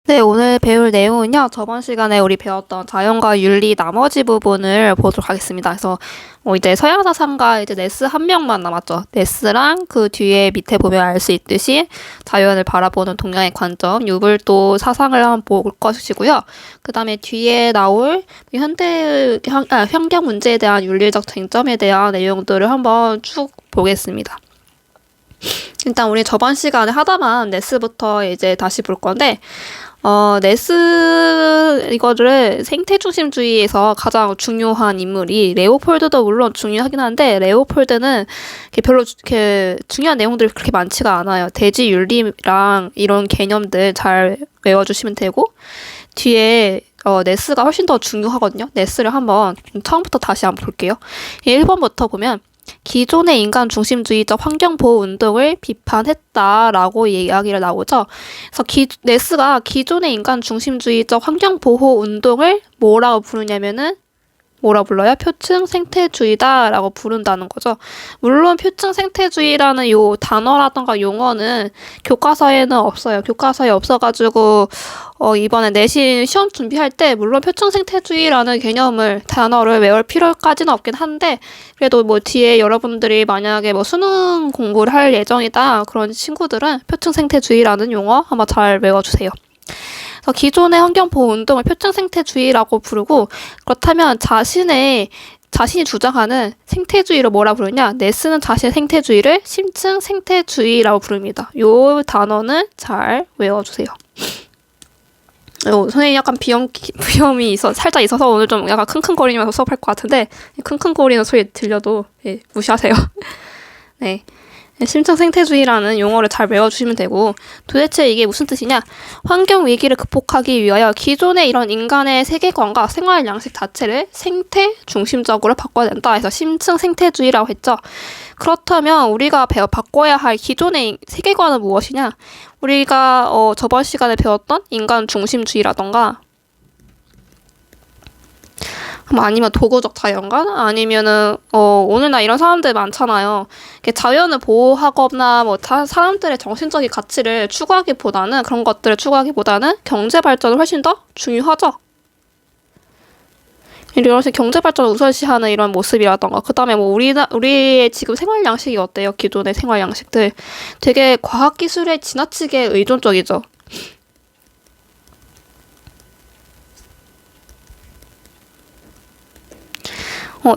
네, 오늘 배울 내용은요, 저번 시간에 우리 배웠던 자연과 윤리 나머지 부분을 보도록 하겠습니다. 그래서, 이제 서양사상가 이제 네스 한 명만 남았죠. 네스랑 그 뒤에 밑에 보면 알 수 있듯이 자연을 바라보는 동양의 관점, 유불도 사상을 한번 볼 것이고요. 그 다음에 뒤에 나올 환경 문제에 대한 윤리적 쟁점에 대한 내용들을 한번 쭉 보겠습니다. 일단 우리 저번 시간에 하다만 네스부터 이제 다시 볼 건데, 네스 이거를 생태중심주의에서 가장 중요한 인물이 레오폴드도 물론 중요하긴 한데 레오폴드는 별로 이렇게 중요한 내용들이 그렇게 많지가 않아요. 대지윤리랑 이런 개념들 잘 외워주시면 되고 뒤에 네스가 훨씬 더 중요하거든요. 네스를 한번 처음부터 다시 한번 볼게요. 1번부터 보면 기존의 인간 중심주의적 환경보호 운동을 비판했다라고 이야기를 나오죠. 그래서 네스가 기존의 인간 중심주의적 환경보호 운동을 뭐라고 부르냐면은 뭐라 불러요? 표층 생태주의다라고 부른다는 거죠. 물론 표층 생태주의라는 요 단어라던가 용어는 교과서에는 없어요. 교과서에 없어가지고 이번에 내신 시험 준비할 때 물론 표층 생태주의라는 단어를 외울 필요까지는 없긴 한데 그래도 뭐 뒤에 여러분들이 만약에 뭐 수능 공부를 할 예정이다 그런 친구들은 표층 생태주의라는 용어 한번 잘 외워주세요. 그래서 기존의 환경보호 운동을 표층생태주의라고 부르고 그렇다면 자신이 주장하는 생태주의를 뭐라 부르냐? 네스는 자신의 생태주의를 심층생태주의라고 부릅니다. 요 단어는 잘 외워주세요. 선생님 약간 비염이 살짝 있어서 오늘 좀 약간 킁킁거리면서 수업할 것 같은데 킁킁거리는 소리 들려도 무시하세요. 네. 심층 생태주의라는 용어를 잘 외워주시면 되고 도대체 이게 무슨 뜻이냐? 환경 위기를 극복하기 위하여 기존의 이런 인간의 세계관과 생활 양식 자체를 생태 중심적으로 바꿔야 된다 해서 심층 생태주의라고 했죠. 그렇다면 우리가 바꿔야 할 기존의 세계관은 무엇이냐? 우리가 저번 시간에 배웠던 인간 중심주의라던가 아니면 도구적 자연관? 아니면은, 오늘날 이런 사람들 많잖아요. 자연을 보호하거나, 사람들의 정신적인 가치를 그런 것들을 추구하기보다는 경제 발전을 훨씬 더 중요하죠. 이렇게 경제 발전을 우선시하는 이런 모습이라던가, 그 다음에 우리의 지금 생활 양식이 어때요? 기존의 생활 양식들. 되게 과학기술에 지나치게 의존적이죠.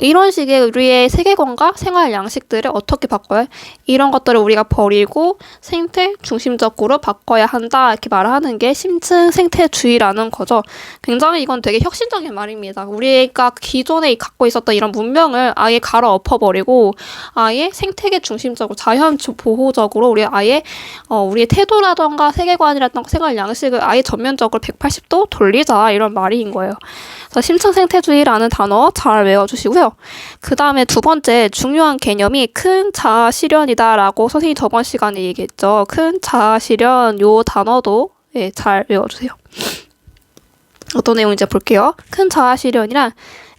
이런 식의 우리의 세계관과 생활 양식들을 어떻게 바꿔요? 이런 것들을 우리가 버리고 생태 중심적으로 바꿔야 한다 이렇게 말하는 게 심층 생태주의라는 거죠. 굉장히 이건 되게 혁신적인 말입니다. 우리가 기존에 갖고 있었던 이런 문명을 아예 갈아엎어버리고 아예 생태계 중심적으로 자연 보호적으로 우리의 태도라던가 세계관이라던가 생활 양식을 아예 전면적으로 180도 돌리자 이런 말인 거예요. 그래서 심층 생태주의라는 단어 잘 외워주시고요. 그 다음에 두 번째 중요한 개념이 큰 자아 실현이다라고 선생님이 저번 시간에 얘기했죠. 큰 자아 실현 요 단어도 잘 외워주세요. 어떤 내용인지 볼게요. 큰 자아 실현이란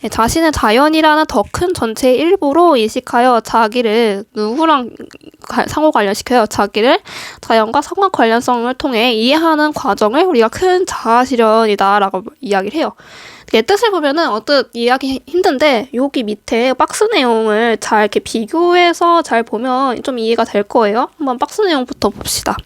자신의 자연이라는 더 큰 전체의 일부로 인식하여 자기를 누구랑 상호 관련시켜요. 자기를 자연과 상호 관련성을 통해 이해하는 과정을 우리가 큰 자아 실현이다라고 이야기를 해요. 뜻을 보면은 이해하기 힘든데 여기 밑에 박스 내용을 잘 이렇게 비교해서 잘 보면 좀 이해가 될 거예요. 한번 박스 내용부터 봅시다.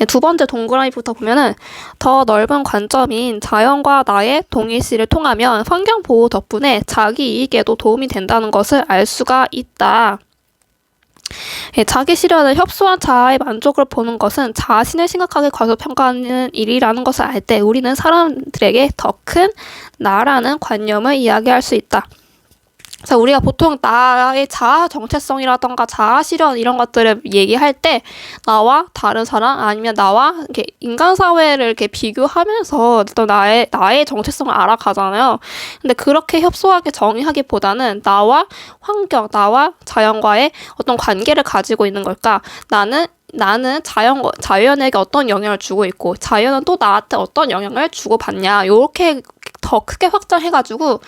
두 번째 동그라미부터 보면은 더 넓은 관점인 자연과 나의 동일시를 통하면 환경 보호 덕분에 자기 이익에도 도움이 된다는 것을 알 수가 있다. 자기 실현을 협소한 자아의 만족을 보는 것은 자신을 심각하게 과소평가하는 일이라는 것을 알 때 우리는 사람들에게 더 큰 나라는 관념을 이야기할 수 있다. 그래서 우리가 보통 나의 자아 정체성이라던가 자아 실현 이런 것들을 얘기할 때 나와 다른 사람 아니면 나와 이렇게 인간 사회를 이렇게 비교하면서 또 나의 정체성을 알아가잖아요. 근데 그렇게 협소하게 정의하기보다는 나와 환경, 나와 자연과의 어떤 관계를 가지고 있는 걸까? 나는 자연에게 어떤 영향을 주고 있고 자연은 또 나한테 어떤 영향을 주고 받냐 이렇게 더 크게 확장해가지고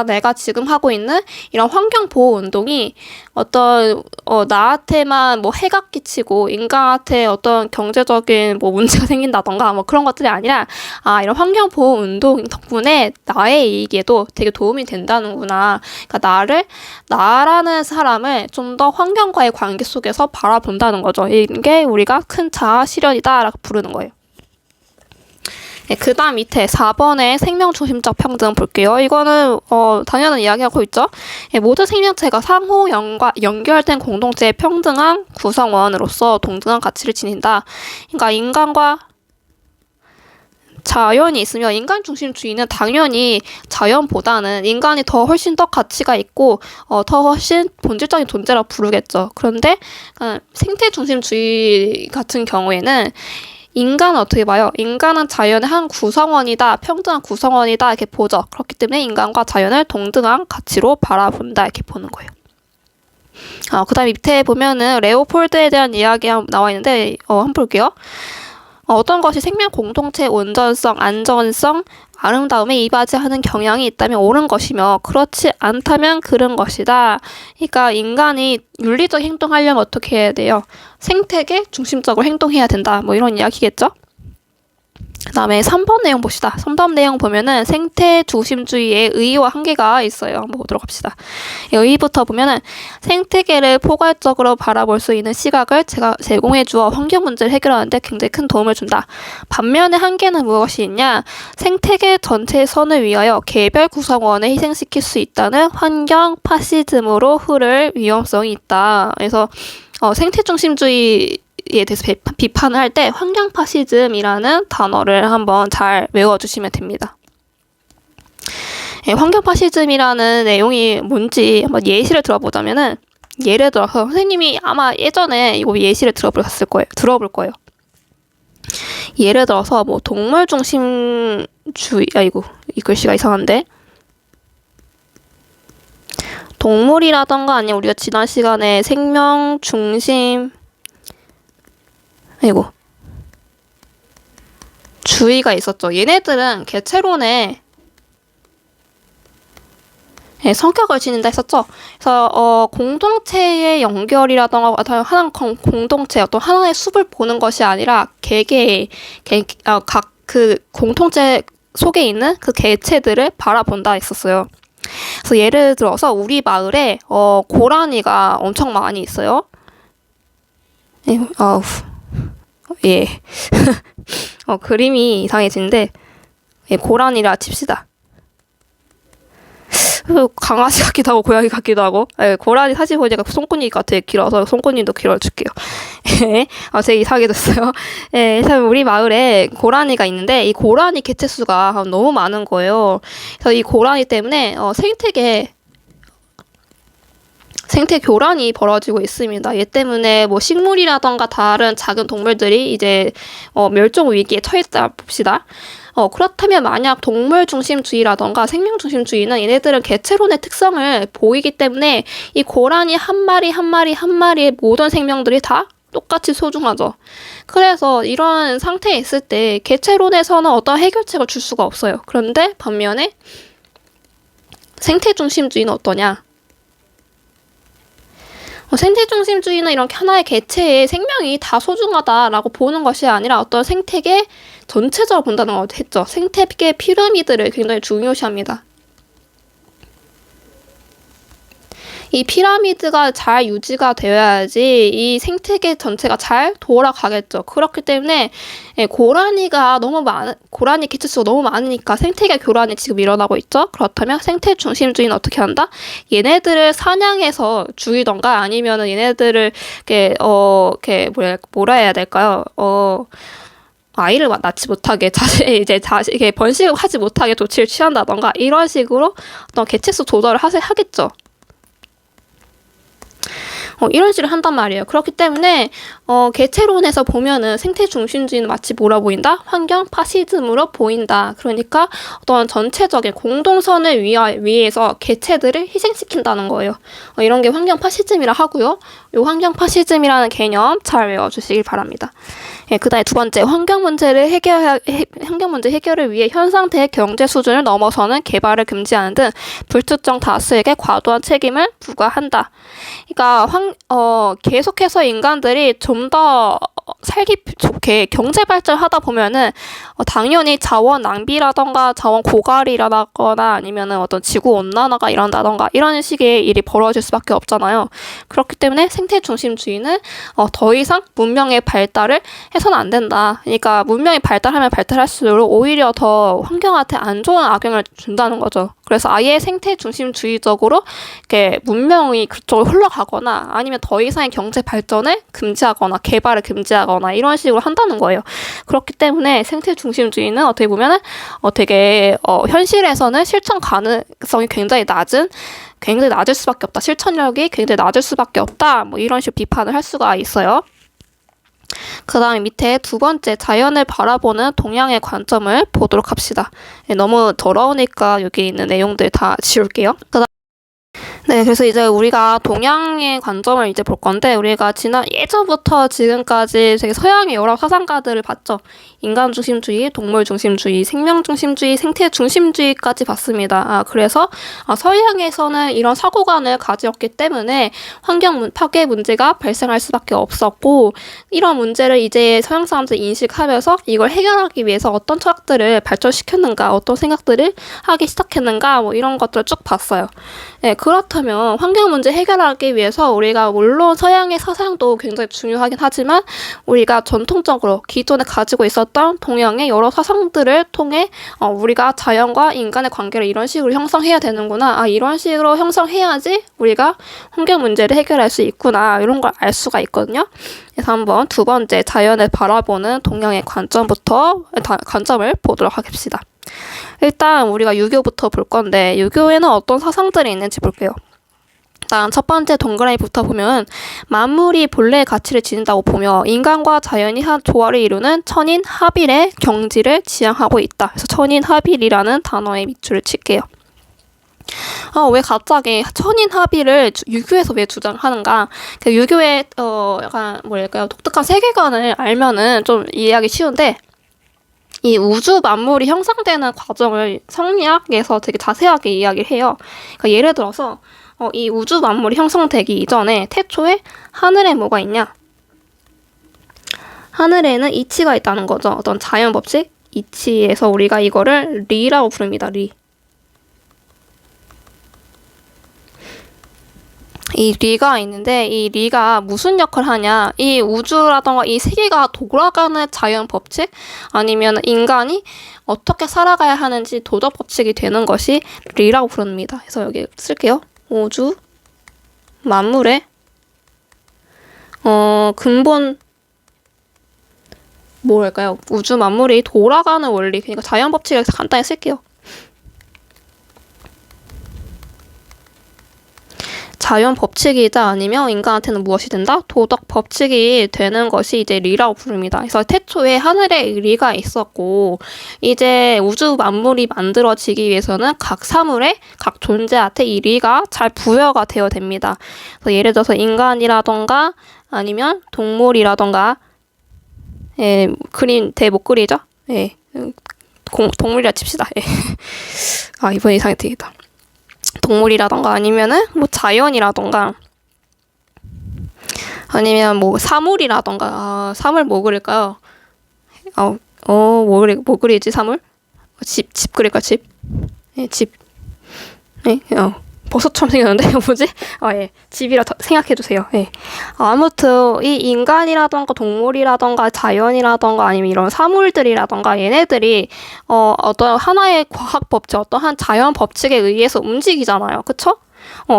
내가 지금 하고 있는 이런 환경보호 운동이 어떤 나한테만 뭐 해가 끼치고 인간한테 어떤 경제적인 뭐 문제가 생긴다던가 뭐 그런 것들이 아니라 이런 환경보호 운동 덕분에 나의 이익에도 되게 도움이 된다는구나. 그러니까 나라는 사람을 좀 더 환경과의 관계 속에서 바라본다는 거죠. 이게 우리가 큰 자아 실현이다라고 부르는 거예요. 네, 그 다음 밑에 4번의 생명중심적 평등 볼게요. 이거는 당연한 이야기하고 있죠. 네, 모든 생명체가 상호 연결된 공동체의 평등한 구성원으로서 동등한 가치를 지닌다. 그러니까 인간과 자연이 있으면 인간 중심주의는 당연히 자연보다는 인간이 훨씬 더 가치가 있고 더 훨씬 본질적인 존재라고 부르겠죠. 그런데 생태 중심주의 같은 경우에는 인간은 어떻게 봐요? 인간은 자연의 한 구성원이다, 평등한 구성원이다 이렇게 보죠. 그렇기 때문에 인간과 자연을 동등한 가치로 바라본다 이렇게 보는 거예요. 그 다음 밑에 보면은 레오폴드에 대한 이야기 나와 있는데 한번 볼게요. 어떤 것이 생명 공동체의 온전성, 안전성, 아름다움에 이바지하는 경향이 있다면 옳은 것이며 그렇지 않다면 그른 것이다. 그러니까 인간이 윤리적 행동하려면 어떻게 해야 돼요? 생태계 중심적으로 행동해야 된다. 뭐 이런 이야기겠죠? 그 다음에 3번 내용 봅시다. 3번 내용 보면은 생태 중심주의의 의의와 한계가 있어요. 한번 보도록 합시다. 의의부터 보면은 생태계를 포괄적으로 바라볼 수 있는 시각을 제공해 주어 환경 문제를 해결하는데 굉장히 큰 도움을 준다. 반면에 한계는 무엇이 있냐? 생태계 전체의 선을 위하여 개별 구성원을 희생시킬 수 있다는 환경 파시즘으로 흐를 위험성이 있다. 그래서 생태 중심주의 에 대해서 비판을 할 때 환경 파시즘이라는 단어를 한번 잘 외워주시면 됩니다. 환경 파시즘이라는 내용이 뭔지 한번 예시를 들어보자면은 예를 들어서 선생님이 아마 예전에 이거 예시를 들어볼 거예요. 예를 들어서 뭐 동물 중심주의 이 글씨가 이상한데 동물이라던가 아니면 우리가 지난 시간에 생명 중심 주의가 있었죠. 얘네들은 개체론에 성격을 지닌다 했었죠. 그래서 공동체의 연결이라던가 하나의 공동체 어떤 하나의 숲을 보는 것이 아니라 각 그 공동체 속에 있는 그 개체들을 바라본다 했었어요. 그래서 예를 들어서 우리 마을에 고라니가 엄청 많이 있어요. 예. 그림이 이상해지는데, 고라니라 칩시다. 강아지 같기도 하고, 고양이 같기도 하고, 고라니 사실 보니까 손끝이 되게 길어서 손끝님도 길어줄게요. 되게 이상해졌어요. 그래서 우리 마을에 고라니가 있는데, 이 고라니 개체수가 너무 많은 거예요. 그래서 이 고라니 때문에, 생태 교란이 벌어지고 있습니다. 얘 때문에 뭐 식물이라던가 다른 작은 동물들이 이제 멸종 위기에 처했다 봅시다. 그렇다면 만약 동물 중심주의라던가 생명 중심주의는 얘네들은 개체론의 특성을 보이기 때문에 이 고라니 한 마리의 모든 생명들이 다 똑같이 소중하죠. 그래서 이런 상태에 있을 때 개체론에서는 어떤 해결책을 줄 수가 없어요. 그런데 반면에 생태 중심주의는 어떠냐? 생태 중심주의는 이런 하나의 개체의 생명이 다 소중하다라고 보는 것이 아니라 어떤 생태계 전체적으로 본다는 걸 했죠. 생태계 피라미드를 굉장히 중요시합니다. 이 피라미드가 잘 유지가 되어야지 이 생태계 전체가 잘 돌아가겠죠. 그렇기 때문에 고라니 개체수가 너무 많으니까 생태계 교란이 지금 일어나고 있죠. 그렇다면 생태 중심주의는 어떻게 한다? 얘네들을 사냥해서 죽이던가 아니면은 얘네들을 뭐라 해야 될까요? 아이를 낳지 못하게 자식에게 번식을 하지 못하게 조치를 취한다던가 이런 식으로 어떤 개체수 조절을 하겠죠. 이런 식으로 한단 말이에요. 그렇기 때문에 개체론에서 보면은 생태 중심주의는 마치 뭐라 보인다? 환경 파시즘으로 보인다. 그러니까 어떤 전체적인 공동선을 위해서 개체들을 희생시킨다는 거예요. 이런 게 환경 파시즘이라 하고요. 이 환경 파시즘이라는 개념 잘 외워주시길 바랍니다. 예, 그다음에 두 번째, 환경 문제 해결을 위해 현 상태의 경제 수준을 넘어서는 개발을 금지하는 등 불특정 다수에게 과도한 책임을 부과한다. 그러니까 계속해서 인간들이 좀 더 살기 좋게 경제 발전하다 보면은 당연히 자원 낭비라던가 자원 고갈이라거나 아니면은 어떤 지구 온난화가 일어난다던가 이런 식의 일이 벌어질 수밖에 없잖아요. 그렇기 때문에 생태 중심주의는 더 이상 문명의 발달을 해서는 안 된다. 그러니까 문명이 발달하면 발달할수록 오히려 더 환경한테 안 좋은 악영향을 준다는 거죠. 그래서 아예 생태 중심주의적으로 이렇게 문명이 그쪽으로 흘러가거나 아니면 더 이상의 경제 발전을 금지하거나 개발을 금지하거나 이런 식으로 한다는 거예요. 그렇기 때문에 생태 중심주의는 어떻게 보면은 되게 현실에서는 실천 가능성이 굉장히 낮을 수밖에 없다. 실천력이 굉장히 낮을 수밖에 없다. 뭐 이런 식으로 비판을 할 수가 있어요. 그 다음에 밑에 두 번째, 자연을 바라보는 동양의 관점을 보도록 합시다. 너무 더러우니까 여기 있는 내용들 다 지울게요. 네, 그래서 이제 우리가 동양의 관점을 이제 볼 건데, 우리가 예전부터 지금까지 되게 서양의 여러 사상가들을 봤죠. 인간 중심주의, 동물 중심주의, 생명 중심주의, 생태 중심주의까지 봤습니다. 그래서 서양에서는 이런 사고관을 가지었기 때문에 환경 파괴 문제가 발생할 수밖에 없었고, 이런 문제를 이제 서양 사람들이 인식하면서 이걸 해결하기 위해서 어떤 철학들을 발전시켰는가, 어떤 생각들을 하기 시작했는가, 뭐 이런 것들을 쭉 봤어요. 네, 그렇다면 환경 문제 해결하기 위해서 우리가 물론 서양의 사상도 굉장히 중요하긴 하지만 우리가 전통적으로 기존에 가지고 있었던 동양의 여러 사상들을 통해 우리가 자연과 인간의 관계를 이런 식으로 형성해야 되는구나. 이런 식으로 형성해야지 우리가 환경 문제를 해결할 수 있구나. 이런 걸 알 수가 있거든요. 그래서 한번 두 번째, 자연을 바라보는 동양의 관점을 보도록 하겠습니다. 일단 우리가 유교부터 볼 건데 유교에는 어떤 사상들이 있는지 볼게요. 일단 첫 번째 동그라미부터 보면 만물이 본래의 가치를 지닌다고 보며 인간과 자연이 한 조화를 이루는 천인합일의 경지를 지향하고 있다. 그래서 천인합일이라는 단어에 밑줄을 칠게요. 왜 갑자기 천인합의를 유교에서 왜 주장하는가? 유교의 약간 뭐랄까요, 독특한 세계관을 알면은 좀 이해하기 쉬운데, 이 우주 만물이 형성되는 과정을 성리학에서 되게 자세하게 이야기를 해요. 그러니까 예를 들어서 이 우주 만물이 형성되기 이전에 태초에 하늘에 뭐가 있냐? 하늘에는 이치가 있다는 거죠. 어떤 자연 법칙? 이치에서 우리가 이거를 리라고 부릅니다. 리. 이 리가 있는데 이 리가 무슨 역할을 하냐, 이 우주라던가 이 세계가 돌아가는 자연 법칙 아니면 인간이 어떻게 살아가야 하는지 도덕 법칙이 되는 것이 리라고 부릅니다. 그래서 여기 쓸게요. 우주 만물의 근본 뭐랄까요, 우주 만물이 돌아가는 원리, 그러니까 자연 법칙을 간단히 쓸게요. 자연 법칙이자 아니면 인간한테는 무엇이 된다? 도덕 법칙이 되는 것이 이제 리라고 부릅니다. 그래서 태초에 하늘에 리가 있었고 이제 우주 만물이 만들어지기 위해서는 각 사물에 각 존재한테 이 리가 잘 부여가 되어야 됩니다. 그래서 예를 들어서 인간이라던가 아니면 동물이라던가, 그림 대 못 그리죠? 동물이라 칩시다. 이번 이상이 되겠다. 동물이라던가 아니면은 뭐 자연이라던가 아니면 뭐 사물이라던가, 사물 뭐 그릴까요? 뭐 그리지 사물? 집 그릴까, 집? 집. 버섯처럼 생겼는데 뭐지? 집이라 생각해주세요. 아무튼 이 인간이라던가 동물이라던가 자연이라던가 아니면 이런 사물들이라던가 얘네들이 어떤 하나의 과학 법칙, 어떤 한 자연 법칙에 의해서 움직이잖아요. 그쵸?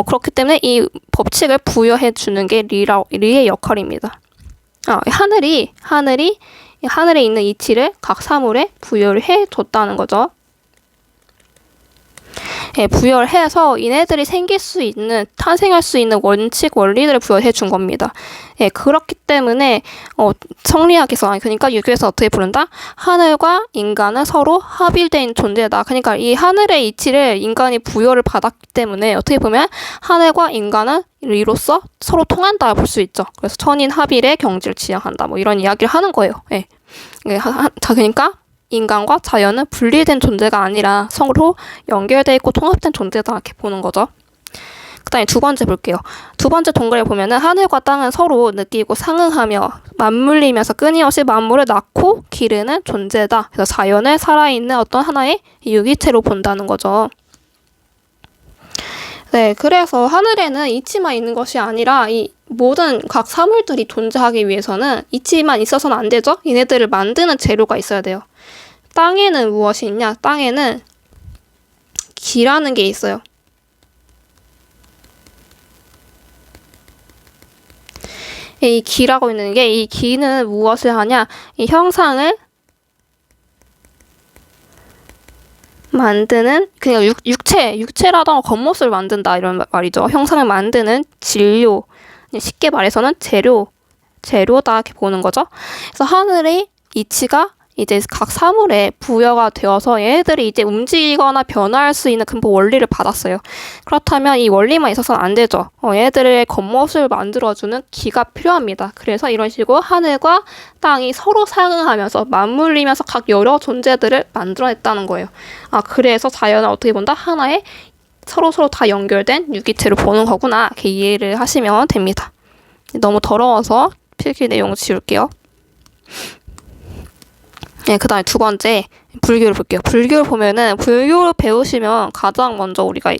그렇기 때문에 이 법칙을 부여해 주는 게 리의 역할입니다. 하늘이 하늘에 있는 이치를 각 사물에 부여를 해 줬다는 거죠. 부여를 해서 얘네들이 생길 수 있는, 탄생할 수 있는 원칙, 원리들을 부여해 준 겁니다. 그렇기 때문에 성리학에서, 그러니까 유교에서 어떻게 부른다? 하늘과 인간은 서로 합일된 존재다. 그러니까 이 하늘의 이치를 인간이 부여를 받았기 때문에 어떻게 보면 하늘과 인간은 이로써 서로 통한다 볼 수 있죠. 그래서 천인 합일의 경지를 지향한다. 뭐 이런 이야기를 하는 거예요. 자, 그러니까 인간과 자연은 분리된 존재가 아니라 서로 연결되어 있고 통합된 존재다 이렇게 보는 거죠. 그 다음에 두 번째 볼게요. 두 번째 동그라미 보면은 하늘과 땅은 서로 느끼고 상응하며 맞물리면서 끊임없이 만물을 낳고 기르는 존재다. 그래서 자연을 살아있는 어떤 하나의 유기체로 본다는 거죠. 그래서 하늘에는 이치만 있는 것이 아니라 이 모든 각 사물들이 존재하기 위해서는 이치만 있어서는 안 되죠. 얘네들을 만드는 재료가 있어야 돼요. 땅에는 무엇이 있냐? 땅에는 기라는 게 있어요. 이 기라고 있는 게, 이 기는 무엇을 하냐? 이 형상을 만드는, 그냥 육체라던가 겉모습을 만든다 이런 말이죠. 형상을 만드는 진료, 쉽게 말해서는 재료다 이렇게 보는 거죠. 그래서 하늘의 이치가 이제 각 사물에 부여가 되어서 얘네들이 이제 움직이거나 변화할 수 있는 근본 원리를 받았어요. 그렇다면 이 원리만 있어서는 안 되죠. 얘네들의 겉모습을 만들어주는 기가 필요합니다. 그래서 이런 식으로 하늘과 땅이 서로 상응하면서 맞물리면서 각 여러 존재들을 만들어냈다는 거예요. 그래서 자연을 어떻게 본다? 하나의 서로 다 연결된 유기체로 보는 거구나. 이렇게 이해를 하시면 됩니다. 너무 더러워서 필기 내용을 지울게요. 그 다음에 두 번째, 불교를 볼게요. 불교를 보면은, 불교를 배우시면 가장 먼저 우리가,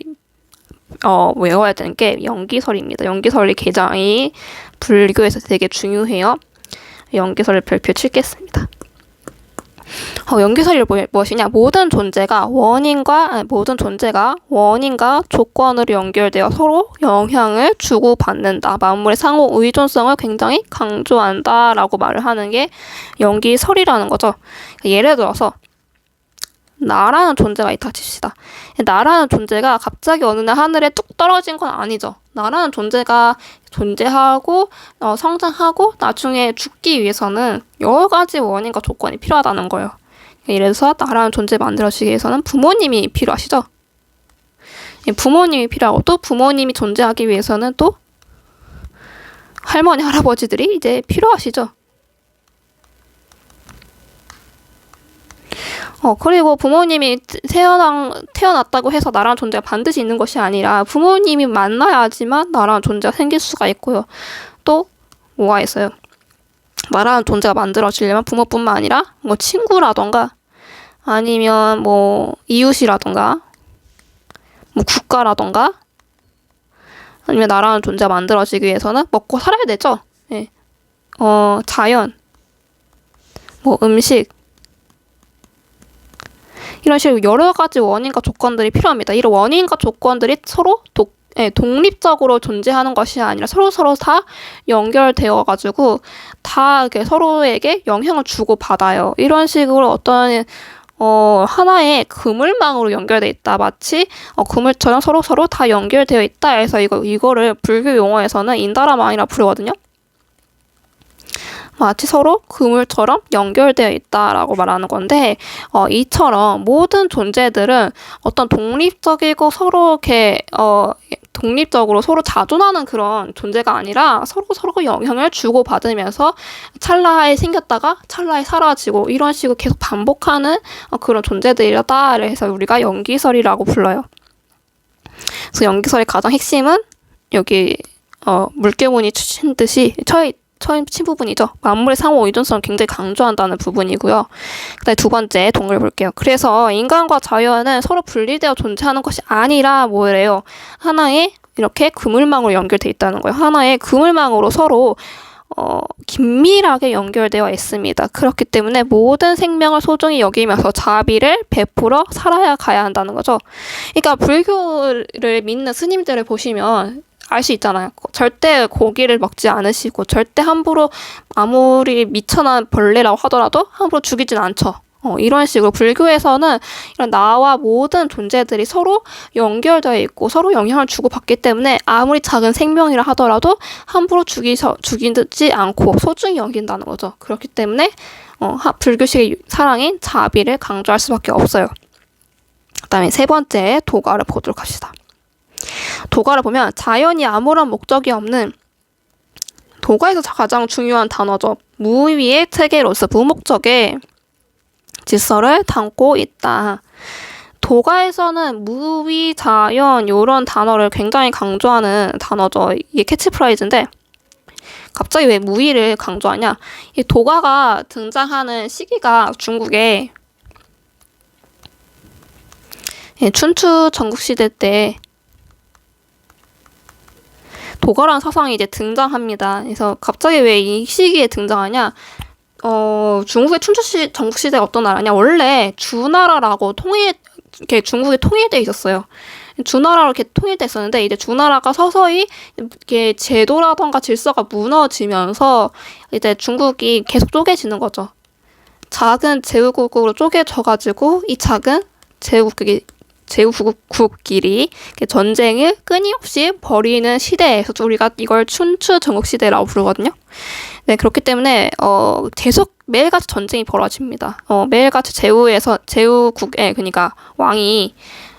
외워야 되는 게 연기설입니다. 연기설이 굉장히 불교에서 되게 중요해요. 연기설을 별표 칠겠습니다. 연기설이 무엇이냐? 모든 존재가 원인과 조건으로 연결되어 서로 영향을 주고받는다. 만물의 상호 의존성을 굉장히 강조한다 라고 말을 하는 게 연기설이라는 거죠. 예를 들어서 나라는 존재가 있다 칩시다. 나라는 존재가 갑자기 어느 날 하늘에 뚝 떨어진 건 아니죠. 나라는 존재가 존재하고 성장하고 나중에 죽기 위해서는 여러 가지 원인과 조건이 필요하다는 거예요. 예를 들어서 나라는 존재 만들어지기 위해서는 부모님이 필요하시죠. 부모님이 필요하고, 또 부모님이 존재하기 위해서는 또 할머니, 할아버지들이 이제 필요하시죠. 그리고 부모님이 태어났다고 해서 나라는 존재가 반드시 있는 것이 아니라 부모님이 만나야지만 나라는 존재가 생길 수가 있고요. 또 뭐가 있어요? 나라는 존재가 만들어지려면 부모뿐만 아니라 뭐 친구라던가 아니면 뭐 이웃이라던가 뭐 국가라던가 아니면 나라는 존재가 만들어지기 위해서는 먹고 살아야 되죠. 자연, 뭐 음식, 이런 식으로 여러 가지 원인과 조건들이 필요합니다. 이런 원인과 조건들이 서로 독립적으로 존재하는 것이 아니라 서로 다 연결되어가지고 다 이렇게 서로에게 영향을 주고 받아요. 이런 식으로 어떤 하나의 그물망으로 연결돼 있다. 마치 그물처럼 서로 다 연결되어 있다 해서 이거를 불교 용어에서는 인다라망이라 부르거든요. 마치 서로 그물처럼 연결되어 있다라고 말하는 건데, 이처럼 모든 존재들은 어떤 독립적이고 서로 이렇게 독립적으로 서로 자존하는 그런 존재가 아니라 서로 영향을 주고받으면서 찰나에 생겼다가 찰나에 사라지고 이런 식으로 계속 반복하는 그런 존재들이다. 그래서 우리가 연기설이라고 불러요. 그래서 연기설의 가장 핵심은 여기 물개문이 친 듯이 처음 친 부분이죠. 만물의 상호 의존성을 굉장히 강조한다는 부분이고요. 그다음에 두 번째 동글 볼게요. 그래서 인간과 자연은 서로 분리되어 존재하는 것이 아니라 뭐래요? 하나의 이렇게 그물망으로 연결돼 있다는 거예요. 하나의 그물망으로 서로 긴밀하게 연결되어 있습니다. 그렇기 때문에 모든 생명을 소중히 여기면서 자비를 베풀어 살아야 가야 한다는 거죠. 그러니까 불교를 믿는 스님들을 보시면 알 수 있잖아요. 절대 고기를 먹지 않으시고 절대 함부로 아무리 미천한 벌레라고 하더라도 함부로 죽이진 않죠. 이런 식으로 불교에서는 이런 나와 모든 존재들이 서로 연결되어 있고 서로 영향을 주고받기 때문에 아무리 작은 생명이라 하더라도 함부로 죽이지 않고 소중히 여긴다는 거죠. 그렇기 때문에 불교식의 사랑인 자비를 강조할 수밖에 없어요. 그다음에 세 번째 도가를 보도록 합시다. 도가를 보면 자연이 아무런 목적이 없는 도가에서 가장 중요한 단어죠. 무위의 체계로서 무목적의 질서를 담고 있다. 도가에서는 무위, 자연 이런 단어를 굉장히 강조하는 단어죠. 이게 캐치프라이즈인데 갑자기 왜 무위를 강조하냐? 이 도가가 등장하는 시기가 중국에 춘추 전국시대 때 도가라는 사상이 이제 등장합니다. 그래서 갑자기 왜 이 시기에 등장하냐? 중국의 춘추 전국시대가 어떤 나라냐? 원래 주나라라고 이렇게 중국이 통일돼 있었어요. 주나라로 이렇게 통일돼 있었는데 이제 주나라가 서서히 이렇게 제도라던가 질서가 무너지면서 이제 중국이 계속 쪼개지는 거죠. 작은 제후국으로 쪼개져가지고 이 작은 제후국끼리 전쟁을 끊임없이 벌이는 시대에서 우리가 이걸 춘추 전국시대라고 부르거든요. 네, 그렇기 때문에 계속 매일같이 전쟁이 벌어집니다. 매일같이 제후국에 그러니까 왕이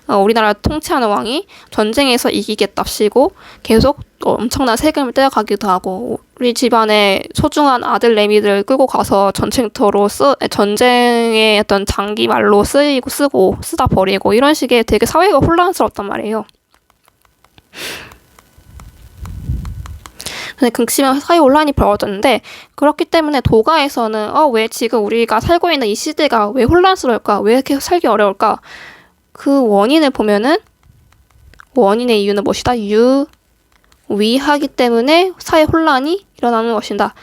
우리나라 통치하는 왕이 전쟁에서 이기겠답시고 계속 엄청난 세금을 떼어가기도 하고 우리 집안의 소중한 아들 내미들을 끌고 가서 전쟁의 어떤 장기말로 쓰다 버리고 이런 식의 되게 사회가 혼란스럽단 말이에요. 극심한 사회 혼란이 벌어졌는데 그렇기 때문에 도가에서는 왜 지금 우리가 살고 있는 이 시대가 왜 혼란스러울까? 왜 이렇게 살기 어려울까? 그 원인을 보면은 원인의 이유는 무엇이다? 위하기 때문에 사회 혼란이 일어나는 것이다.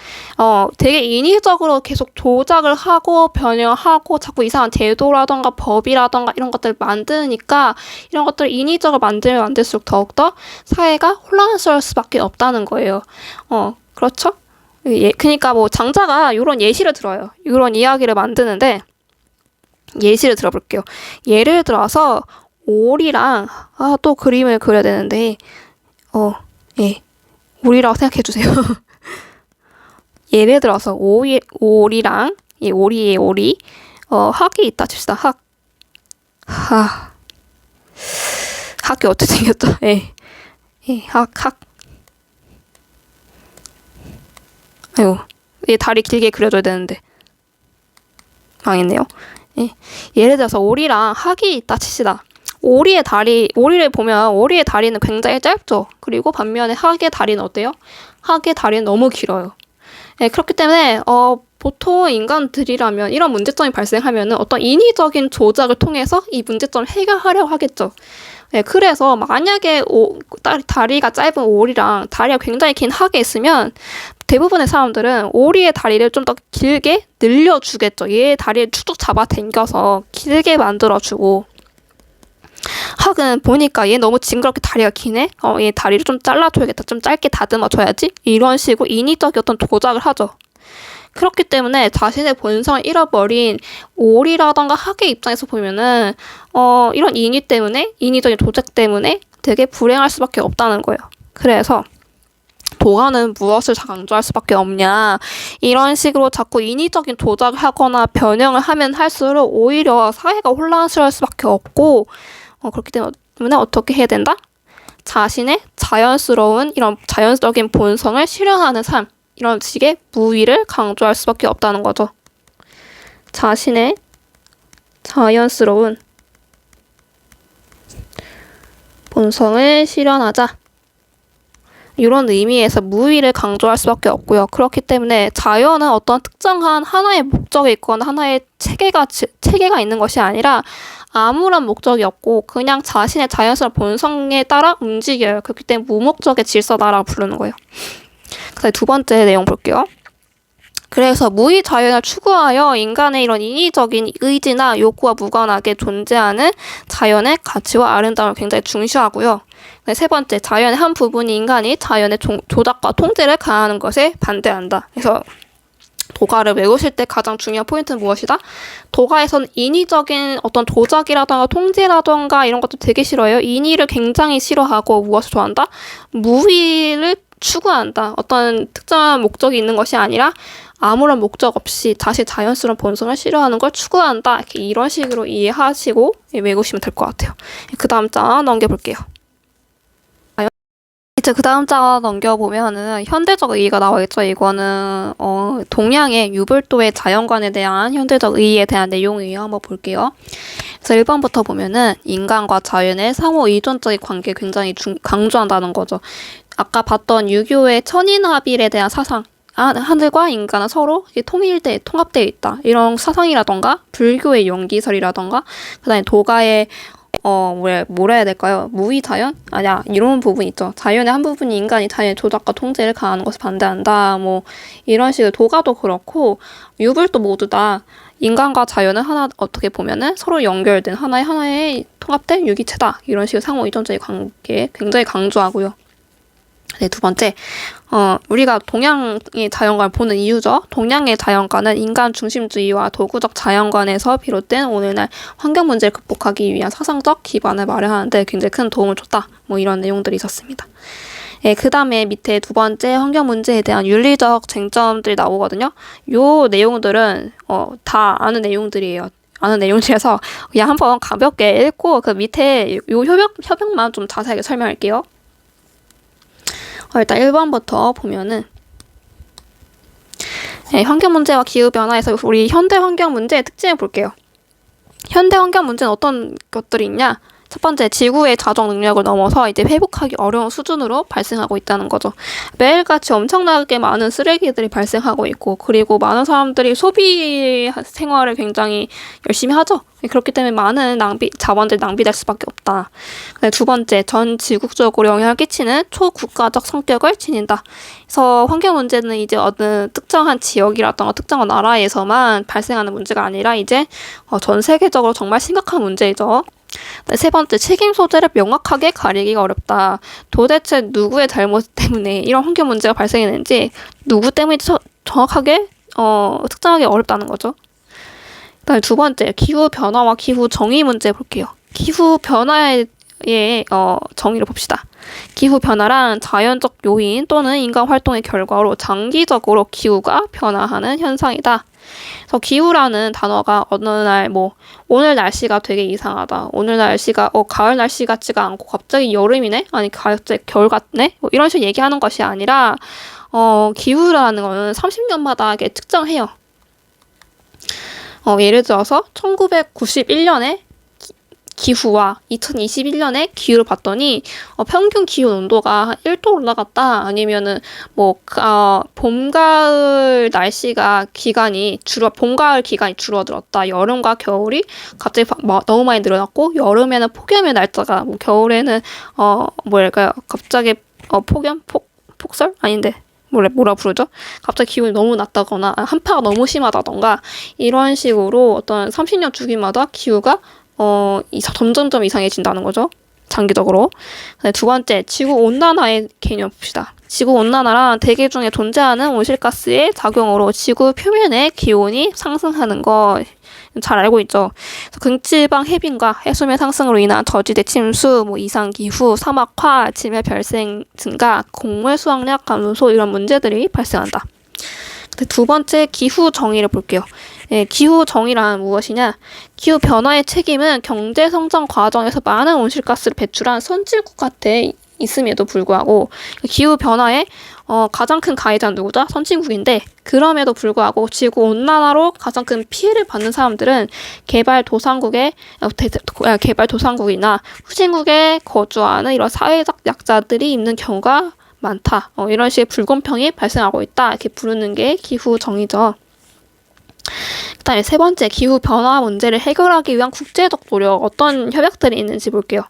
되게 인위적으로 계속 조작을 하고 변형하고 자꾸 이상한 제도라던가 법이라던가 이런 것들을 만드니까 이런 것들을 인위적으로 만들면 만들수록 더욱더 사회가 혼란스러울 수밖에 없다는 거예요. 그렇죠? 그러니까 뭐 장자가 이런 예시를 들어요. 이런 이야기를 만드는데 예시를 들어볼게요. 예를 들어서 오리랑 또 그림을 그려야 되는데 오리라고 생각해주세요. 예를 들어서 오리랑 오리의 오리 학이 있다 칩시다. 학이 어떻게 생겼죠? 학. 아이고, 얘 다리 길게 그려줘야 되는데 망했네요. 예를 들어서 오리랑 학이 있다 칩시다. 오리를 보면 오리의 다리는 굉장히 짧죠. 그리고 반면에 학의 다리는 어때요? 학의 다리는 너무 길어요. 그렇기 때문에 보통 인간들이라면 이런 문제점이 발생하면 어떤 인위적인 조작을 통해서 이 문제점을 해결하려고 하겠죠. 그래서 만약에 다리가 짧은 오리랑 다리가 굉장히 긴 학이 있으면 대부분의 사람들은 오리의 다리를 좀 더 길게 늘려주겠죠. 얘의 다리를 축축 잡아 당겨서 길게 만들어주고 학은 보니까 얘 너무 징그럽게 다리가 기네? 얘 다리를 좀 잘라줘야겠다. 좀 짧게 다듬어줘야지? 이런 식으로 인위적인 어떤 조작을 하죠. 그렇기 때문에 자신의 본성을 잃어버린 오리라던가 학의 입장에서 보면은 이런 인위적인 조작 때문에 되게 불행할 수밖에 없다는 거예요. 그래서 도가는 무엇을 강조할 수밖에 없냐. 이런 식으로 자꾸 인위적인 조작을 하거나 변형을 하면 할수록 오히려 사회가 혼란스러울 수밖에 없고 그렇기 때문에 어떻게 해야 된다? 자신의 자연스러운 이런 자연적인 본성을 실현하는 삶, 이런 식의 무위를 강조할 수밖에 없다는 거죠. 자신의 자연스러운 본성을 실현하자. 이런 의미에서 무위를 강조할 수밖에 없고요. 그렇기 때문에 자연은 어떤 특정한 하나의 목적이 있거나 하나의 체계가 있는 것이 아니라 아무런 목적이 없고 그냥 자신의 자연스러운 본성에 따라 움직여요. 그렇기 때문에 무목적의 질서다라고 부르는 거예요. 그다음에 두 번째 내용 볼게요. 그래서 무의 자연을 추구하여 인간의 이런 인위적인 의지나 욕구와 무관하게 존재하는 자연의 가치와 아름다움을 굉장히 중시하고요. 세 번째, 자연의 한 부분이 인간이 자연의 조작과 통제를 가하는 것에 반대한다. 그래서 도가를 외우실 때 가장 중요한 포인트는 무엇이다? 도가에서는 인위적인 어떤 조작이라던가 통제라던가 이런 것도 되게 싫어해요. 인위를 굉장히 싫어하고 무엇을 좋아한다? 무의를 추구한다. 어떤 특정한 목적이 있는 것이 아니라 아무런 목적 없이 다시 자연스러운 본성을 싫어하는 걸 추구한다. 이렇게 이런 식으로 이해하시고 외우시면 될 것 같아요. 그 다음 장 넘겨볼게요. 이제 그 다음 장 넘겨보면은 현대적 의의가 나와있죠. 이거는 동양의 유별도의 자연관에 대한 현대적 의의에 대한 내용이에요. 한번 볼게요. 그래서 1번부터 보면은 인간과 자연의 상호 의존적인 관계 굉장히 강조한다는 거죠. 아까 봤던 유교의 천인합일에 대한 사상, 하늘과 인간은 서로 통합되어 있다. 이런 사상이라던가 불교의 용기설이라던가 그다음에 도가의 뭐라 해야 될까요? 무의자연? 아니야, 이런 부분 있죠. 자연의 한 부분이 인간이 자연의 조작과 통제를 가하는 것을 반대한다. 뭐 이런 식으로 도가도 그렇고 유불도 모두 다 인간과 자연은 하나, 어떻게 보면은 서로 연결된 하나의 통합된 유기체다. 이런 식으로 상호 의존적인 관계 굉장히 강조하고요. 네, 두 번째, 우리가 동양의 자연관을 보는 이유죠. 동양의 자연관은 인간 중심주의와 도구적 자연관에서 비롯된 오늘날 환경 문제를 극복하기 위한 사상적 기반을 마련하는데 굉장히 큰 도움을 줬다. 뭐 이런 내용들이 있었습니다. 네, 그 다음에 밑에 두 번째 환경 문제에 대한 윤리적 쟁점들이 나오거든요. 요 내용들은 다 아는 내용들이에요. 아는 내용들에서 그냥 한번 가볍게 읽고 그 밑에 요 협약만 좀 자세하게 설명할게요. 일단 1번부터 보면은 환경 문제와 기후 변화에서 우리 현대 환경 문제의 특징을 볼게요. 현대 환경 문제는 어떤 것들이 있냐? 첫 번째, 지구의 자정 능력을 넘어서 이제 회복하기 어려운 수준으로 발생하고 있다는 거죠. 매일같이 엄청나게 많은 쓰레기들이 발생하고 있고, 그리고 많은 사람들이 소비 생활을 굉장히 열심히 하죠. 그렇기 때문에 많은 자원들이 낭비될 수밖에 없다. 두 번째, 전 지국적으로 영향을 끼치는 초국가적 성격을 지닌다. 그래서 환경 문제는 이제 어느 특정한 지역이라던가 특정한 나라에서만 발생하는 문제가 아니라 이제 전 세계적으로 정말 심각한 문제이죠. 세 번째, 책임 소재를 명확하게 가리기가 어렵다. 도대체 누구의 잘못 때문에 이런 환경 문제가 발생했는지 누구 때문인지 정확하게 특정하기 어렵다는 거죠. 그다음에 두 번째, 기후 변화와 기후 정의 문제 볼게요. 기후 변화의 정의를 봅시다. 기후 변화란 자연적 요인 또는 인간 활동의 결과로 장기적으로 기후가 변화하는 현상이다. 그래서 기후라는 단어가 어느 날 오늘 날씨가 되게 이상하다. 오늘 날씨가 가을 날씨 같지가 않고 갑자기 여름이네? 아니 갑자기 겨울 같네? 이런 식으로 얘기하는 것이 아니라 기후라는 거는 30년마다 이게 측정해요. 예를 들어서 1991년에 기후와 2021년에 기후를 봤더니 평균 기온 온도가 한 1도 올라갔다. 아니면은 봄, 가을 날씨가 봄, 가을 기간이 줄어들었다. 여름과 겨울이 갑자기 너무 많이 늘어났고 여름에는 폭염의 날짜가 겨울에는 갑자기 폭설? 아닌데. 뭐라 부르죠? 갑자기 기온이 너무 낮다거나 한파가 너무 심하다던가 이런 식으로 어떤 30년 주기마다 기후가 점점점 이상해진다는 거죠. 장기적으로. 두 번째, 지구온난화의 개념 봅시다. 지구온난화란 대기 중에 존재하는 온실가스의 작용으로 지구 표면의 기온이 상승하는 거 잘 알고 있죠. 극지방 해빙과 해수면 상승으로 인한 저지대 침수, 이상기후, 사막화, 지멸 발생 증가, 곡물 수확량 감소 이런 문제들이 발생한다. 두 번째, 기후 정의를 볼게요. 기후 정의란 무엇이냐? 기후 변화의 책임은 경제 성장 과정에서 많은 온실가스를 배출한 선진국한테 있음에도 불구하고 기후 변화의 가장 큰 가해자는 누구죠? 선진국인데 그럼에도 불구하고 지구 온난화로 가장 큰 피해를 받는 사람들은 개발도상국이나 후진국에 거주하는 이런 사회적 약자들이 있는 경우가 많다. 이런 식의 불공평이 발생하고 있다. 이렇게 부르는 게 기후 정의죠. 그다음에 세 번째, 기후 변화 문제를 해결하기 위한 국제적 노력, 어떤 협약들이 있는지 볼게요.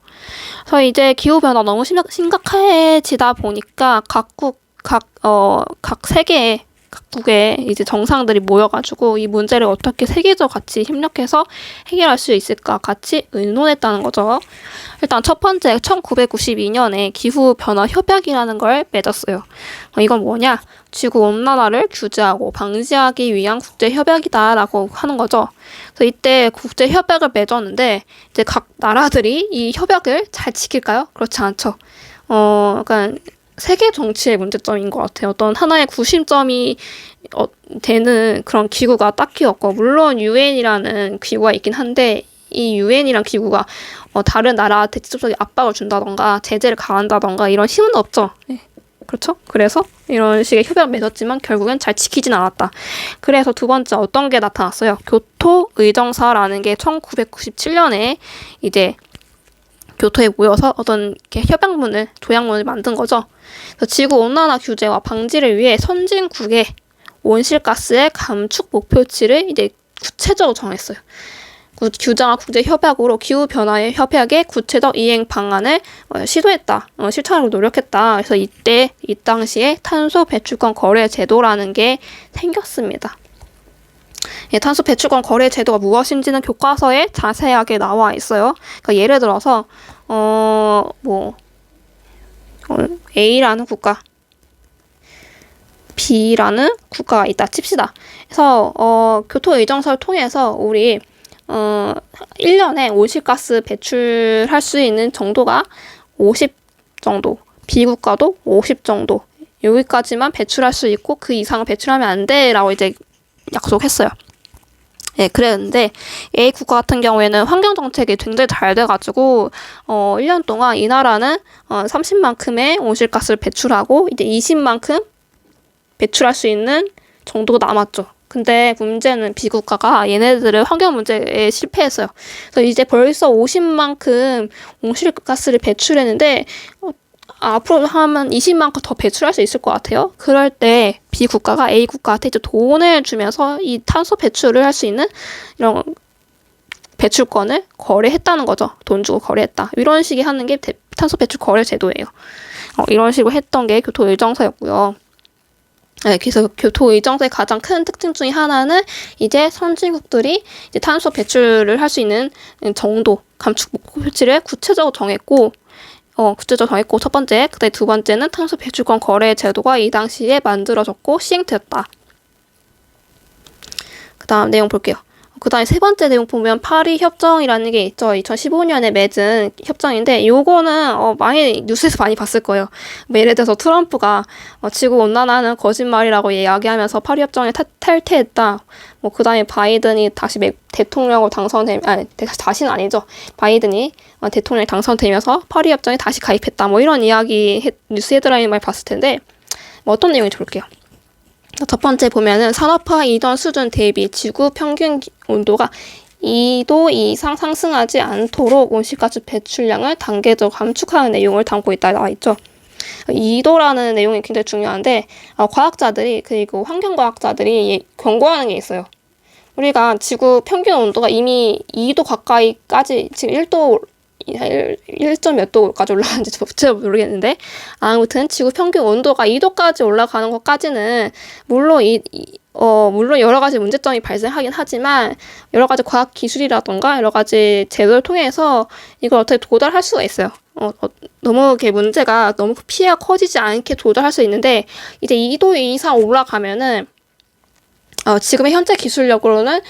그래서 이제 기후 변화 너무 심각해지다 보니까 각 세계에 각국의 이제 정상들이 모여가지고 이 문제를 어떻게 세계적 같이 협력해서 해결할 수 있을까 같이 의논했다는 거죠. 일단 첫 번째 1992년에 기후변화협약이라는 걸 맺었어요. 이건 뭐냐? 지구온난화를 규제하고 방지하기 위한 국제협약이다라고 하는 거죠. 그래서 이때 국제협약을 맺었는데 이제 각 나라들이 이 협약을 잘 지킬까요? 그렇지 않죠. 약간 세계 정치의 문제점인 것 같아요. 어떤 하나의 구심점이 되는 그런 기구가 딱히 없고, 물론 유엔이라는 기구가 있긴 한데 이 유엔이란 기구가 다른 나라한테 직접적인 압박을 준다던가 제재를 가한다던가 이런 힘은 없죠. 네. 그렇죠? 그래서 이런 식의 협약을 맺었지만 결국엔 잘 지키진 않았다. 그래서 두 번째 어떤 게 나타났어요? 교토 의정서라는 게 1997년에 이제 교토에 모여서 어떤 협약문을, 조약문을 만든 거죠. 그래서 지구온난화 규제와 방지를 위해 선진국의 온실가스의 감축 목표치를 이제 구체적으로 정했어요. 규정화 국제협약으로 기후변화의 협약의 구체적 이행 방안을 시도했다. 실천하려고 노력했다. 그래서 이 당시에 탄소 배출권 거래 제도라는 게 생겼습니다. 예, 탄소 배출권 거래 제도가 무엇인지는 교과서에 자세하게 나와 있어요. 그러니까 예를 들어서 A라는 국가, B라는 국가가 있다 칩시다. 그래서 교토 의정서를 통해서 우리 1년에 온실가스 배출할 수 있는 정도가 50 정도, B국가도 50 정도, 여기까지만 배출할 수 있고 그 이상은 배출하면 안 돼라고 이제 약속했어요. 예, 그랬는데 A 국가 같은 경우에는 환경 정책이 굉장히 잘 돼가지고 1년 동안 이 나라는 30만큼의 온실가스를 배출하고 이제 20만큼 배출할 수 있는 정도가 남았죠. 근데 문제는 B 국가가 얘네들을 환경 문제에 실패했어요. 그래서 이제 벌써 50만큼 온실가스를 배출했는데 앞으로 하면 20만큼 더 배출할 수 있을 것 같아요. 그럴 때 B 국가가 A 국가한테 이제 돈을 주면서 이 탄소 배출을 할 수 있는 이런 배출권을 거래했다는 거죠. 돈 주고 거래했다. 이런 식의 하는 게 탄소 배출 거래 제도예요. 이런 식으로 했던 게 교토 의정서였고요. 네, 그래서 교토 의정서의 가장 큰 특징 중에 하나는 이제 선진국들이 이제 탄소 배출을 할 수 있는 정도, 감축 목표치를 구체적으로 정했고, 첫 번째, 그다음에 두 번째는 탄소 배출권 거래 제도가 이 당시에 만들어졌고 시행되었다. 그 다음 내용 볼게요. 그 다음에 세 번째 내용 보면 파리 협정이라는 게 있죠. 2015년에 맺은 협정인데 요거는 많이 뉴스에서 많이 봤을 거예요. 예를 들어서 트럼프가 지구 온난화는 거짓말이라고 이야기하면서 파리 협정에 탈퇴했다. 그 다음에 바이든이 다시 대통령으로 다시는 아니죠. 바이든이 대통령이 당선되면서 파리 협정에 다시 가입했다. 이런 이야기 뉴스 헤드라인 많이 봤을 텐데 어떤 내용인지 볼게요. 첫 번째 보면은 산업화 이전 수준 대비 지구 평균 온도가 2도 이상 상승하지 않도록 온실가스 배출량을 단계적으로 감축하는 내용을 담고 있다 나와 있죠. 2도라는 내용이 굉장히 중요한데 과학자들이 그리고 환경과학자들이 경고하는 게 있어요. 우리가 지구 평균 온도가 이미 2도 가까이까지 지금 1도 1점 몇 도까지 올라가는지 잘 모르겠는데 아무튼 지구 평균 온도가 2도까지 올라가는 것까지는 물론 물론 여러 가지 문제점이 발생하긴 하지만 여러 가지 과학 기술이라던가 여러 가지 제도를 통해서 이걸 어떻게 도달할 수가 있어요. 너무 문제가 너무 피해가 커지지 않게 도달할 수 있는데 이제 2도 이상 올라가면은 지금의 현재 기술력으로는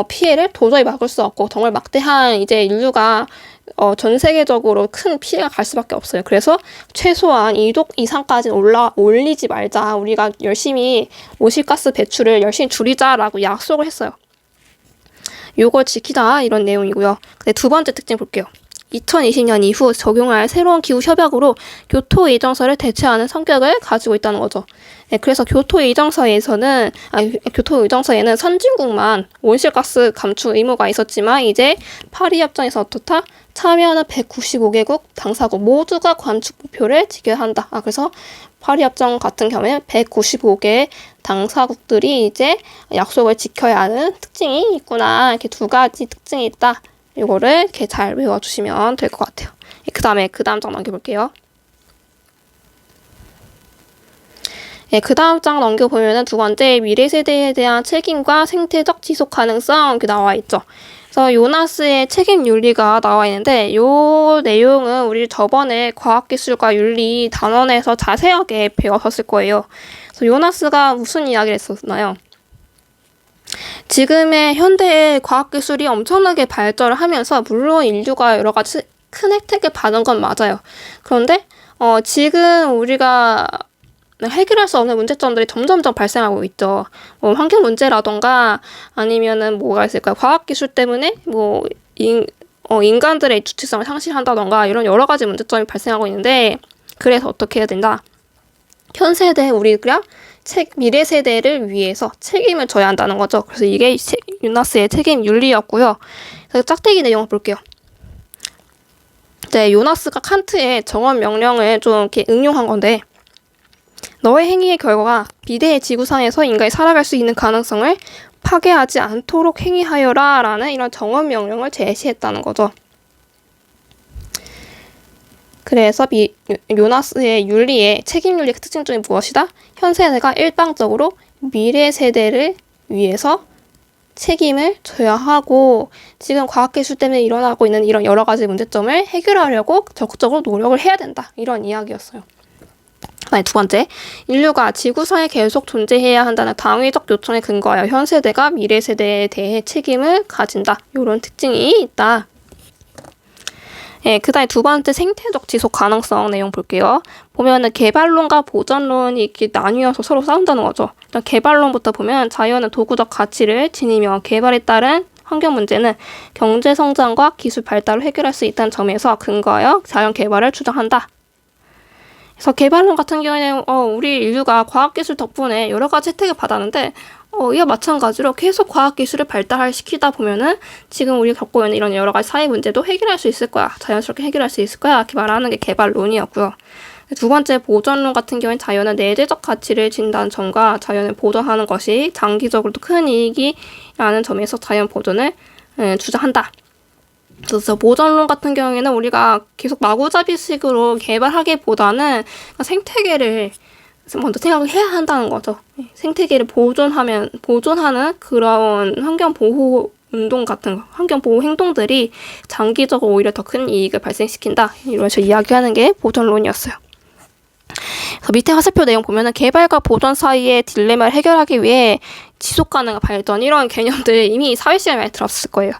피해를 도저히 막을 수 없고 정말 막대한 이제 인류가 전 세계적으로 큰 피해가 갈 수밖에 없어요. 그래서 최소한 2도 이상까지 올리지 말자. 우리가 열심히 온실가스 배출을 열심히 줄이자라고 약속을 했어요. 요걸 지키자 이런 내용이고요. 근데 두 번째 특징 볼게요. 2020년 이후 적용할 새로운 기후 협약으로 교토 의정서를 대체하는 성격을 가지고 있다는 거죠. 네, 그래서 교토 의정서에는 선진국만 온실가스 감축 의무가 있었지만 이제 파리 협정에서 어떻다? 참여하는 195개국 당사국 모두가 감축 목표를 지켜야 한다. 그래서 파리 협정 같은 경우에는 195개의 당사국들이 이제 약속을 지켜야 하는 특징이 있구나. 이렇게 두 가지 특징이 있다. 이거를 이렇게 잘 외워주시면 될 것 같아요. 그 다음 장 넘겨볼게요. 예, 그 다음 장 넘겨보면은 두 번째 미래 세대에 대한 책임과 생태적 지속 가능성 이렇게 나와 있죠. 그래서 요나스의 책임 윤리가 나와 있는데 요 내용은 우리 저번에 과학기술과 윤리 단원에서 자세하게 배웠었을 거예요. 그래서 요나스가 무슨 이야기를 했었나요? 지금의 현대의 과학기술이 엄청나게 발전을 하면서 물론 인류가 여러 가지 큰 혜택을 받은 건 맞아요. 그런데 지금 우리가 해결할 수 없는 문제점들이 점점점 발생하고 있죠. 뭐 환경 문제라던가 아니면은 뭐가 있을까요? 과학기술 때문에 뭐 인간들의 주체성을 상실한다던가 이런 여러 가지 문제점이 발생하고 있는데 그래서 어떻게 해야 된다? 현 세대 우리가 미래 세대를 위해서 책임을 져야 한다는 거죠. 그래서 이게 요나스의 책임 윤리였고요. 그래서 짝대기 내용을 볼게요. 이제 요나스가 칸트의 정원 명령을 좀 이렇게 응용한 건데 너의 행위의 결과가 미래의 지구상에서 인간이 살아갈 수 있는 가능성을 파괴하지 않도록 행위하여라 라는 이런 정원 명령을 제시했다는 거죠. 그래서 요나스의 윤리의 책임 윤리의 특징 중에 무엇이다? 현 세대가 일방적으로 미래 세대를 위해서 책임을 져야 하고 지금 과학기술 때문에 일어나고 있는 이런 여러 가지 문제점을 해결하려고 적극적으로 노력을 해야 된다. 이런 이야기였어요. 두 번째, 인류가 지구상에 계속 존재해야 한다는 당위적 요청에 근거하여 현 세대가 미래 세대에 대해 책임을 가진다. 이런 특징이 있다. 예, 그 다음에 두 번째 생태적 지속 가능성 내용 볼게요. 보면은 개발론과 보전론이 이렇게 나뉘어서 서로 싸운다는 거죠. 일단 개발론부터 보면 자연은 도구적 가치를 지니며 개발에 따른 환경 문제는 경제 성장과 기술 발달을 해결할 수 있다는 점에서 근거하여 자연 개발을 주장한다. 그래서 개발론 같은 경우에는 우리 인류가 과학기술 덕분에 여러 가지 혜택을 받았는데 이와 마찬가지로 계속 과학기술을 발달시키다 보면은 지금 우리가 겪고 있는 이런 여러 가지 사회 문제도 해결할 수 있을 거야. 자연스럽게 해결할 수 있을 거야. 이렇게 말하는 게 개발론이었고요. 두 번째 보전론 같은 경우는 자연은 내재적 가치를 진다는 점과 자연을 보존하는 것이 장기적으로도 큰 이익이라는 점에서 자연 보존을 주장한다. 그래서 보전론 같은 경우에는 우리가 계속 마구잡이식으로 개발하기보다는 생태계를 먼저 생각을 해야 한다는 거죠. 생태계를 보존하는 그런 환경보호 운동 같은 거, 환경보호 행동들이 장기적으로 오히려 더 큰 이익을 발생시킨다. 이런 식으로 이야기하는 게 보전론이었어요. 그래서 밑에 화살표 내용 보면은 개발과 보존 사이의 딜레마를 해결하기 위해 지속 가능한 발전 이런 개념들 이미 사회 시간에 많이 들었을 거예요.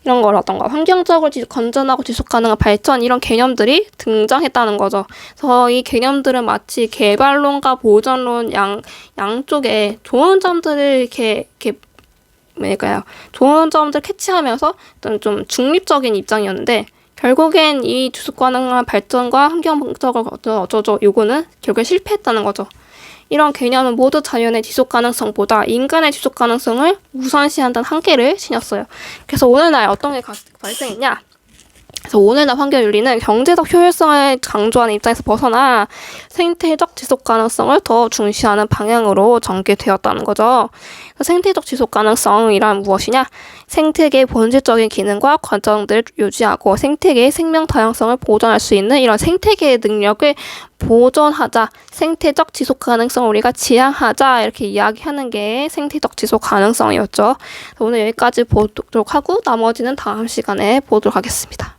이런 거라던가 환경적으로 건전하고 지속 가능한 발전 이런 개념들이 등장했다는 거죠. 그래서 이 개념들은 마치 개발론과 보전론 양쪽에 좋은 점들을 이렇게 뭐랄까요? 좋은 점들 캐치하면서 좀 중립적인 입장이었는데 결국엔 이 지속 가능한 발전과 환경적으로 어쩌죠 요거는 결국에 실패했다는 거죠. 이런 개념은 모두 자연의 지속 가능성보다 인간의 지속 가능성을 우선시한다는 한계를 지녔어요. 그래서 오늘날 어떤 게 발생했냐? 그래서 오늘날 환경윤리는 경제적 효율성을 강조하는 입장에서 벗어나 생태적 지속 가능성을 더 중시하는 방향으로 전개되었다는 거죠. 생태적 지속 가능성이란 무엇이냐? 생태계의 본질적인 기능과 과정들을 유지하고 생태계의 생명 다양성을 보존할 수 있는 이런 생태계의 능력을 보존하자, 생태적 지속 가능성을 우리가 지향하자 이렇게 이야기하는 게 생태적 지속 가능성이었죠. 오늘 여기까지 보도록 하고 나머지는 다음 시간에 보도록 하겠습니다.